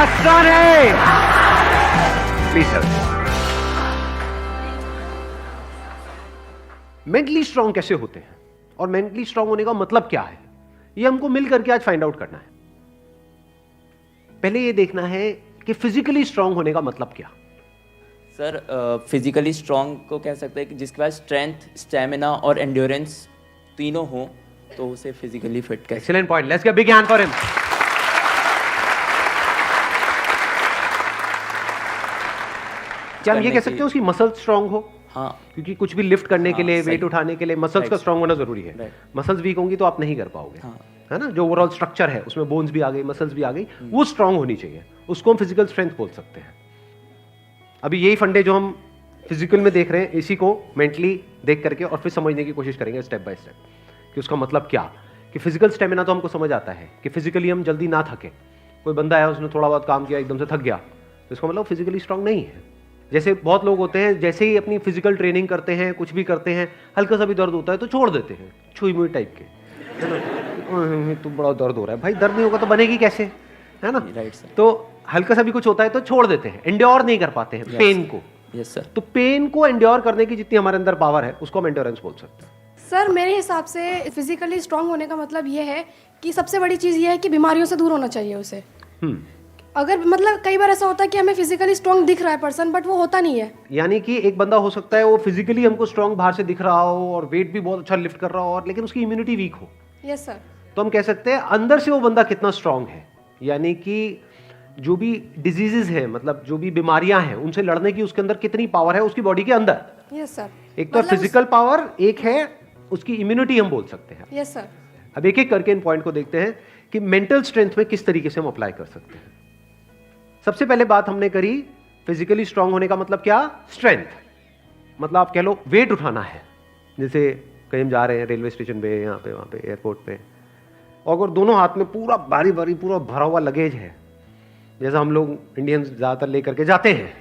आसान है। Please sir. Mentally strong कैसे होते हैं और मेंटली स्ट्रांग होने का मतलब क्या है, ये हमको मिल करके आज फाइंड आउट करना है। पहले ये देखना है कि फिजिकली स्ट्रांग होने का मतलब क्या। सर फिजिकली स्ट्रांग को कह सकते हैं कि जिसके पास स्ट्रेंथ, स्टेमिना और एंड्योरेंस तीनों हो तो उसे फिजिकली फिट कह। Excellent point, let's give big hand for him. क्या हम ये कह सकते हैं उसकी मसल स्ट्रांग हो? हाँ, क्योंकि कुछ भी लिफ्ट करने के लिए, सही। वेट उठाने के लिए मसल्स का स्ट्रांग होना जरूरी है। मसल्स वीक होंगी तो आप नहीं कर पाओगे, हाँ। है ना। जो ओवरऑल स्ट्रक्चर है उसमें बोन्स भी आ गई, मसल्स भी आ गई, वो स्ट्रांग होनी चाहिए। उसको हम फिजिकल स्ट्रेंथ बोल सकते हैं। अभी यही फंडे जो हम फिजिकल में देख रहे हैं, इसी को मेंटली देख करके और फिर समझने की कोशिश करेंगे स्टेप बाय स्टेप कि उसका मतलब क्या। कि फिजिकल स्टेमिना तो हमको समझ आता है कि फिजिकली हम जल्दी ना थके। कोई बंदा है उसने थोड़ा बहुत काम किया एकदम से थक गया तो इसका मतलब फिजिकली स्ट्रांग नहीं है। जैसे बहुत लोग होते हैं, जैसे ही अपनी फिजिकल ट्रेनिंग करते हैं, कुछ भी करते हैं, हल्का सा भी दर्द होता है तो छोड़ देते हैं, छुई मुई टाइप के, है ना। तो बड़ा दर्द हो रहा है, भाई दर्द नहीं होगा तो बनेगी कैसे, है ना। Right sir. तो हल्का सा भी कुछ होता है तो छोड़ देते हैं, एंड्योर नहीं कर पाते हैं पेन को। Yes sir. तो पेन को एंड्योर करने की जितनी हमारे अंदर पावर है उसको हम एंड्योरेंस बोल सकते हैं। सर मेरे हिसाब से फिजिकली स्ट्रांग होने का मतलब ये है कि सबसे बड़ी चीज़ ये है कि बीमारियों से दूर होना चाहिए उसे। अगर मतलब कई बार ऐसा होता है कि हमें फिजिकली स्ट्रांग दिख रहा है पर्सन, बट वो होता नहीं है। यानी कि एक बंदा हो सकता है वो फिजिकली हमको स्ट्रांग बाहर से दिख रहा हो और वेट भी बहुत अच्छा लिफ्ट कर रहा हो, और लेकिन उसकी इम्यूनिटी वीक हो। Yes sir. तो हम कह सकते हैं अंदर से वो बंदा कितना स्ट्रांग है। यानी कि जो भी डिजीजेज हैं, मतलब जो भी बीमारियां हैं, उनसे लड़ने की उसके अंदर कितनी पावर है उसकी बॉडी के अंदर। Yes sir. एक तो फिजिकल पावर, एक है उसकी इम्यूनिटी हम बोल सकते हैं। Yes sir. अब एक एक करके इन पॉइंट को देखते हैं कि मेंटल स्ट्रेंथ में किस तरीके से हम अप्लाई कर सकते हैं। सबसे पहले बात हमने करी फिजिकली स्ट्रांग होने का मतलब क्या, स्ट्रेंथ। मतलब आप कह लो वेट उठाना है। जैसे कहीं हम जा रहे हैं रेलवे स्टेशन पे, यहाँ पे, वहाँ पे, एयरपोर्ट पे, और अगर दोनों हाथ में पूरा भारी भारी पूरा भरा हुआ लगेज है, जैसा हम लोग इंडियंस ज़्यादातर लेकर के जाते हैं,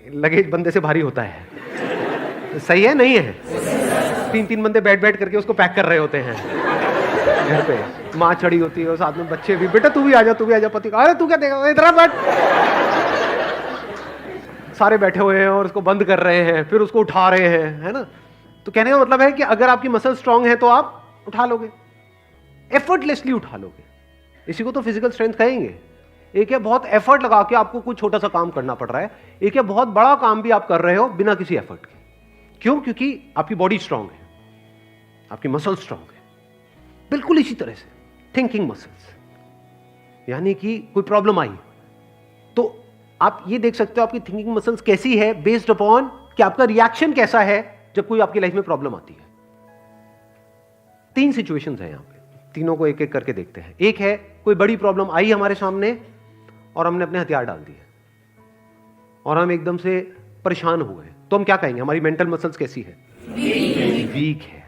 लगेज बंदे से भारी होता है, सही है नहीं है। 3-3 बंदे बैठ बैठ करके उसको पैक कर रहे होते हैं घर पे, माँ चढ़ी होती है और साथ में बच्चे भी, बेटा तू भी आ जा, तू भी आ जा। पति, अरे तू क्या देगा, इधर बैठ। सारे बैठे हुए हैं और उसको बंद कर रहे हैं, फिर उसको उठा रहे हैं, है ना। तो कहने का मतलब है कि अगर आपकी मसल स्ट्रांग है तो आप उठा लोगे, एफर्टलेसली उठा लोगे। इसी को तो फिजिकल स्ट्रेंथ कहेंगे। एक है बहुत एफर्ट लगा के आपको कुछ छोटा सा काम करना पड़ रहा है, एक है बहुत बड़ा काम भी आप कर रहे हो बिना किसी एफर्ट के। क्यों? क्योंकि आपकी बॉडी स्ट्रांग है, आपकी मसल स्ट्रांग है। बिल्कुल इसी तरह से थिंकिंग मसल्स, यानी कि कोई प्रॉब्लम आई तो आप ये देख सकते हो आपकी थिंकिंग मसल्स कैसी है, बेस्ड अपॉन कि आपका रिएक्शन कैसा है जब कोई आपकी लाइफ में प्रॉब्लम आती है। 3 सिचुएशंस हैं यहां पे, तीनों को एक एक करके देखते हैं। एक है कोई बड़ी प्रॉब्लम आई हमारे सामने और हमने अपने हथियार डाल दिए और हम एकदम से परेशान हो गए, तो हम क्या कहेंगे, हमारी मेंटल मसल्स कैसी है, वीक है।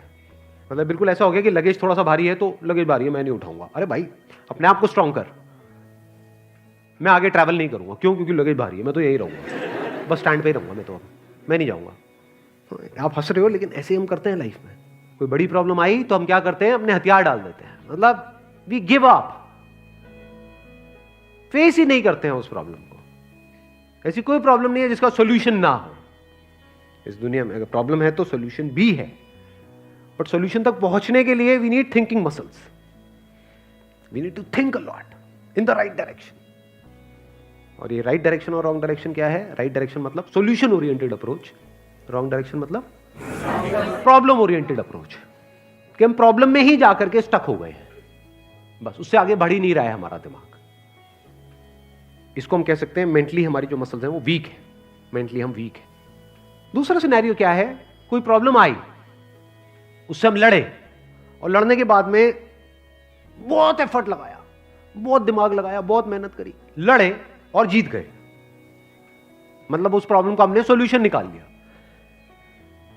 मतलब बिल्कुल ऐसा हो गया कि लगेज थोड़ा सा भारी है तो लगेज भारी है, मैं नहीं उठाऊंगा। अरे भाई अपने आप को स्ट्रांग कर, मैं आगे ट्रैवल नहीं करूंगा। क्यों? क्योंकि लगेज भारी है, मैं तो यही रहूंगा, बस स्टैंड पे ही रहूंगा, मैं नहीं जाऊंगा। आप हंस रहे हो लेकिन ऐसे हम करते हैं लाइफ में। कोई बड़ी प्रॉब्लम आई तो हम क्या करते हैं, अपने हथियार डाल देते हैं। मतलब वी गिव अप, फेस ही नहीं करते हैं उस प्रॉब्लम को। ऐसी कोई प्रॉब्लम नहीं है जिसका सोल्यूशन ना हो इस दुनिया में। अगर प्रॉब्लम है तो सोल्यूशन भी है, बट सोल्यूशन तक पहुंचने के लिए we need thinking muscles. We need to think a lot in the right direction. और ये राइट डायरेक्शन और रॉन्ग डायरेक्शन क्या है? राइट डायरेक्शन मतलब solution oriented approach, wrong direction मतलब प्रॉब्लम ओरिएंटेड अप्रोच, कि हम प्रॉब्लम में ही जाकर के स्टक हो गए हैं, बस उससे आगे बढ़ ही नहीं रहा है हमारा दिमाग। इसको हम कह सकते हैं मेंटली हमारी जो मसल्स हैं वो वीक है, मेंटली हम वीक है। दूसरा सिनेरियो क्या है, कोई प्रॉब्लम आई, उससे हम लड़े और लड़ने के बाद में बहुत एफर्ट लगाया, बहुत दिमाग लगाया, बहुत मेहनत करी, लड़े और जीत गए। मतलब उस प्रॉब्लम का हमने सॉल्यूशन निकाल लिया।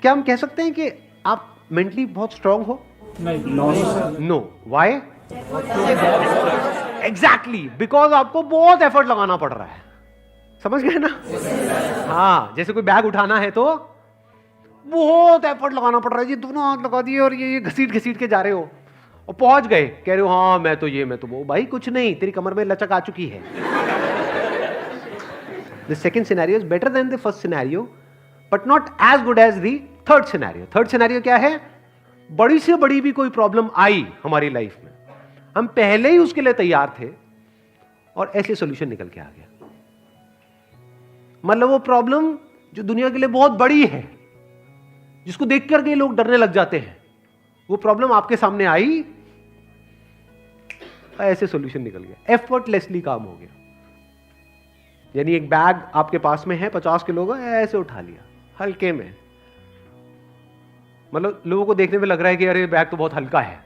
क्या हम कह सकते हैं कि आप मेंटली बहुत स्ट्रांग हो? नहीं, नो। व्हाई? एग्जैक्टली, बिकॉज आपको बहुत एफर्ट लगाना पड़ रहा है। समझ गए ना? हाँ, जैसे कोई बैग उठाना है तो बहुत एफर्ट लगाना पड़ रहा है जी, दोनों हाथ लगा दिए और ये घसीट घसीट के जा रहे हो, और पहुंच गए, कह रहे हो हाँ मैं तो वो। भाई कुछ नहीं, तेरी कमर में लचक आ चुकी है। The second scenario is better than the first scenario but not as good as the third scenario. Third scenario क्या है? बड़ी से बड़ी भी कोई प्रॉब्लम आई हमारी लाइफ में, हम पहले ही उसके लिए तैयार थे और ऐसे सॉल्यूशन निकल के आ गया। मतलब वो प्रॉब्लम जो दुनिया के लिए बहुत बड़ी है, जिसको देख करके लोग डरने लग जाते हैं, वो प्रॉब्लम आपके सामने आई, ऐसे सॉल्यूशन निकल गया, एफर्टलेसली काम हो गया। यानी एक बैग आपके पास में है 50 किलो का, ऐसे उठा लिया हल्के में। मतलब लोगों को देखने में लग रहा है कि अरे बैग तो बहुत हल्का है।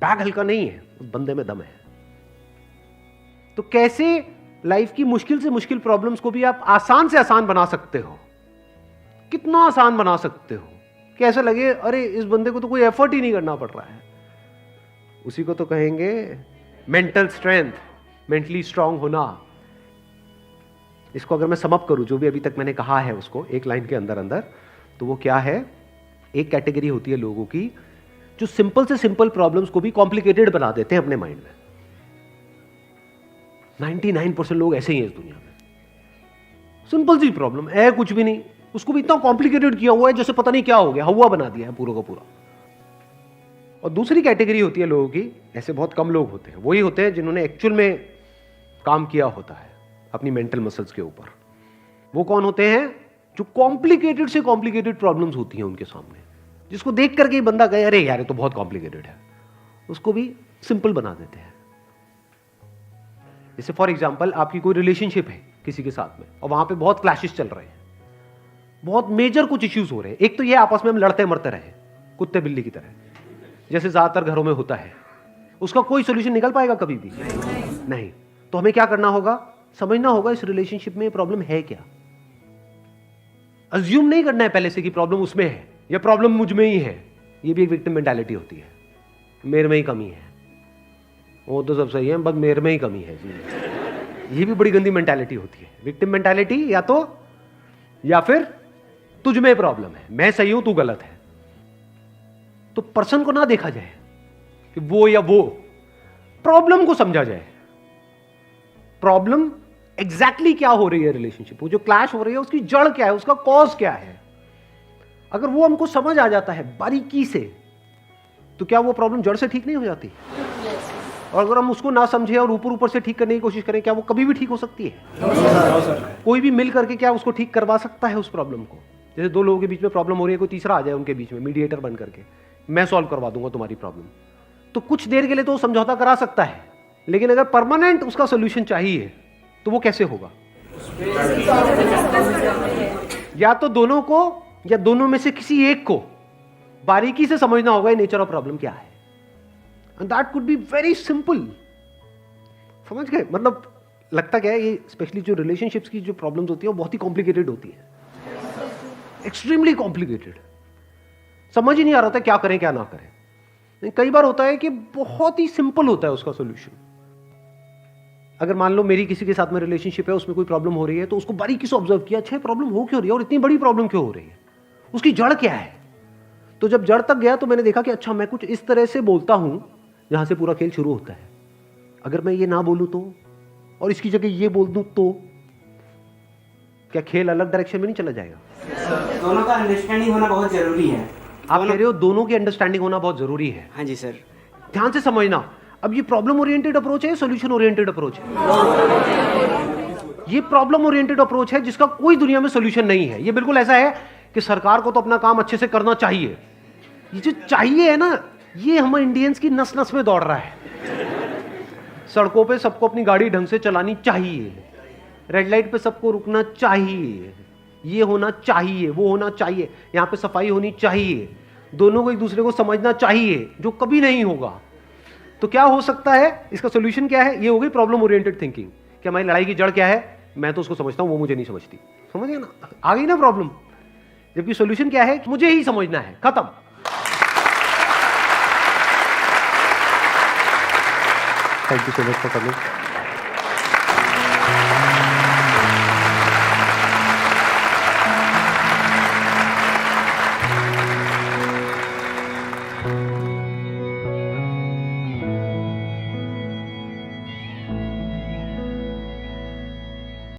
बैग हल्का नहीं है, उस बंदे में दम है। तो कैसे लाइफ की मुश्किल से मुश्किल प्रॉब्लम्स को भी आप आसान से आसान बना सकते हो? कितना आसान बना सकते हो कि ऐसा लगे अरे इस बंदे को तो कोई एफर्ट ही नहीं करना पड़ रहा है। उसी को तो कहेंगे मेंटल स्ट्रेंथ, मेंटली स्ट्रांग होना। इसको अगर मैं समअप करूं, जो भी अभी तक मैंने कहा है उसको एक लाइन के अंदर अंदर, तो वो क्या है? एक कैटेगरी होती है लोगों की जो सिंपल से सिंपल प्रॉब्लम्स को भी कॉम्प्लिकेटेड बना देते हैं अपने माइंड में। 99% लोग ऐसे ही हैं इस दुनिया में। सिंपल सी प्रॉब्लम है, कुछ भी नहीं, उसको भी इतना कॉम्प्लिकेटेड किया हुआ है जैसे पता नहीं क्या हो गया, हवा बना दिया है पूरा का पूरा। और दूसरी कैटेगरी होती है लोगों की, ऐसे बहुत कम लोग होते हैं, वही होते हैं जिन्होंने एक्चुअल में काम किया होता है अपनी मेंटल मसल्स के ऊपर। वो कौन होते हैं? जो कॉम्प्लिकेटेड से कॉम्प्लिकेटेड प्रॉब्लम्स होती हैं उनके सामने, जिसको देख करके ही बंदा कहे अरे यार ये तो बहुत कॉम्प्लिकेटेड है, उसको भी सिंपल बना देते हैं। जैसे फॉर एग्जांपल आपकी कोई रिलेशनशिप है किसी के साथ में और वहां पे बहुत क्लैशेस चल रहे हैं, बहुत मेजर कुछ इश्यूज हो रहे हैं। एक तो ये आपस में हम लड़ते मरते रहे कुत्ते बिल्ली की तरह, जैसे ज्यादातर घरों में होता है। उसका कोई सोल्यूशन निकल पाएगा कभी भी? नहीं। तो हमें क्या करना होगा? समझना होगा इस रिलेशनशिप में प्रॉब्लम है क्या। अज्यूम नहीं करना है पहले से कि प्रॉब्लम उसमें है या प्रॉब्लम मुझ में ही है। ये भी एक विक्टिम मेंटालिटी होती है, मेरे में ही कमी है, वो तो सब सही है बस मेरे में ही कमी है जी। ये भी बड़ी गंदी मेंटालिटी होती है, विक्टिम मेंटालिटी। या फिर तुझ में प्रॉब्लम है, मैं सही हूं तू गलत है। तो पर्सन को ना देखा जाए कि वो या वो, प्रॉब्लम को समझा जाए। प्रॉब्लम एग्जैक्टली क्या हो रही है रिलेशनशिप, वो जो क्लैश हो रही है उसकी जड़ क्या है, उसका कॉज क्या है। अगर वो हमको समझ आ जाता है बारीकी से, तो क्या वो प्रॉब्लम जड़ से ठीक नहीं हो जाती? और अगर हम उसको ना समझे और ऊपर ऊपर से ठीक करने की कोशिश करें, क्या वो कभी भी ठीक हो सकती है? कोई भी मिल करके क्या उसको ठीक करवा सकता है उस प्रॉब्लम को? जैसे दो लोगों के बीच में प्रॉब्लम हो रही है, कोई तीसरा आ जाए उनके बीच में मीडिएटर बन करके, मैं सॉल्व करवा दूंगा तुम्हारी प्रॉब्लम, तो कुछ देर के लिए तो समझौता करा सकता है, लेकिन अगर परमानेंट उसका सोल्यूशन चाहिए तो वो कैसे होगा? या तो दोनों को या दोनों में से किसी एक को बारीकी से समझना होगा नेचर ऑफ प्रॉब्लम क्या है। And that could be very simple. समझ गए? मतलब लगता क्या है, ये स्पेशली जो रिलेशनशिप्स की जो प्रॉब्लम्स होती है वो बहुत ही कॉम्प्लिकेटेड होती है, एक्सट्रीमली कॉम्प्लिकेटेड। समझ ही नहीं आ रहा था क्या करें क्या ना करें। कई बार होता है कि बहुत ही सिंपल होता है उसका सोल्यूशन। अगर मान लो मेरी किसी के साथ में रिलेशनशिप है, उसमें कोई प्रॉब्लम हो रही है, तो उसको बारीकी से ऑब्जर्व किया, अच्छा प्रॉब्लम हो क्यों रही है और इतनी बड़ी प्रॉब्लम क्यों हो रही है, उसकी जड़ क्या है। तो जब जड़ तक गया तो मैंने देखा कि अच्छा मैं कुछ इस तरह से बोलता हूं जहां से पूरा खेल शुरू होता है। अगर मैं ये ना बोलूं तो, और इसकी जगह ये बोल दूं तो क्या खेल अलग डायरेक्शन में नहीं चला जाएगा? दोनों का अंडरस्टैंडिंग होना बहुत जरूरी है। आप कह रहे हो दोनों की अंडरस्टैंडिंग होना बहुत जरूरी है। हाँ जी सर। ध्यान से समझना, अब ये प्रॉब्लम ओरिएंटेड अप्रोच है, सॉल्यूशन ओरिएंटेड अप्रोच है? ये प्रॉब्लम ओरिएंटेड अप्रोच है जिसका कोई दुनिया में सॉल्यूशन नहीं है। ये बिल्कुल ऐसा है कि सरकार को तो अपना काम अच्छे से करना चाहिए। ये जो चाहिए है ना, ये हम इंडियंस की नस नस में दौड़ रहा है। सड़कों पे सबको अपनी गाड़ी ढंग से चलानी चाहिए, रेड लाइट पे सबको रुकना चाहिए, ये होना चाहिए, वो होना चाहिए, यहाँ पे सफाई होनी चाहिए, दोनों को एक दूसरे को समझना चाहिए, जो कभी नहीं होगा। तो क्या हो सकता है, इसका सोल्यूशन क्या है? ये हो गई प्रॉब्लम ओरिएंटेड थिंकिंग कि हमारी लड़ाई की जड़ क्या है, मैं तो उसको समझता हूं वो मुझे नहीं समझती। समझ गए ना? आ गई ना प्रॉब्लम। जबकि सोल्यूशन क्या है? मुझे ही समझना है, खत्म। Thank you so much for coming.